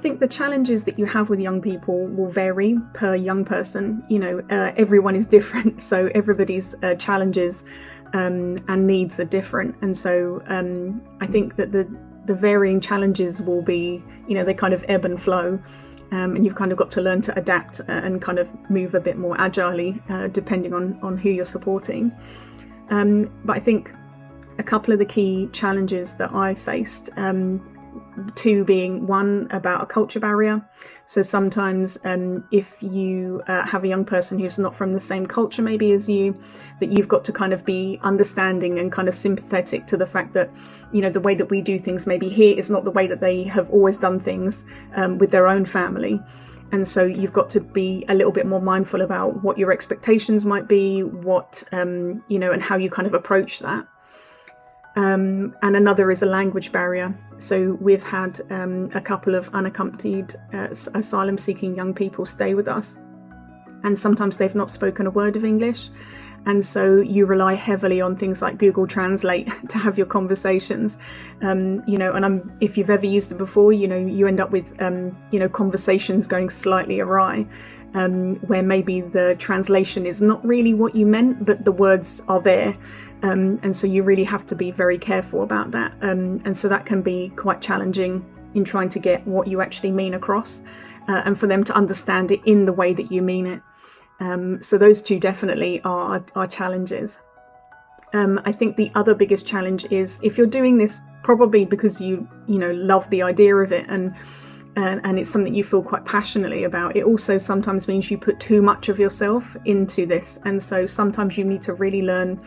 think the challenges that you have with young people will vary per young person. Everyone is different, so everybody's challenges and needs are different. And so I think that the varying challenges will be, they kind of ebb and flow. And you've kind of got to learn to adapt and kind of move a bit more agilely, depending on who you're supporting. But I think a couple of the key challenges that I faced, two being one about a culture barrier. So sometimes if you have a young person who's not from the same culture maybe as you, that you've got to kind of be understanding and kind of sympathetic to the fact that, the way that we do things maybe here is not the way that they have always done things with their own family. And so you've got to be a little bit more mindful about what your expectations might be, what, and how you kind of approach that. And another is a language barrier. So we've had a couple of unaccompanied asylum-seeking young people stay with us, and sometimes they've not spoken a word of English, and so you rely heavily on things like Google Translate to have your conversations. And if you've ever used it before, you end up with conversations going slightly awry, where maybe the translation is not really what you meant, but the words are there. And so you really have to be very careful about that. And so that can be quite challenging in trying to get what you actually mean across, and for them to understand it in the way that you mean it. So those two definitely are challenges. I think the other biggest challenge is if you're doing this probably because you love the idea of it and it's something you feel quite passionately about, it also sometimes means you put too much of yourself into this. And so sometimes you need to really learn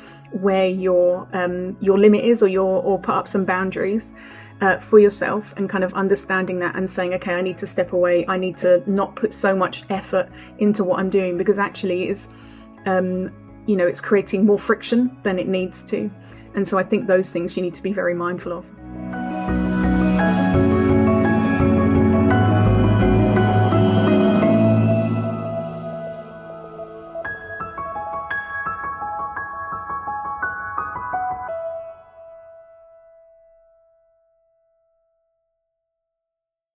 where your limit is, or put up some boundaries for yourself, and kind of understanding that and saying, okay, I need to step away. I need to not put so much effort into what I'm doing, because actually it's creating more friction than it needs to. And so I think those things you need to be very mindful of.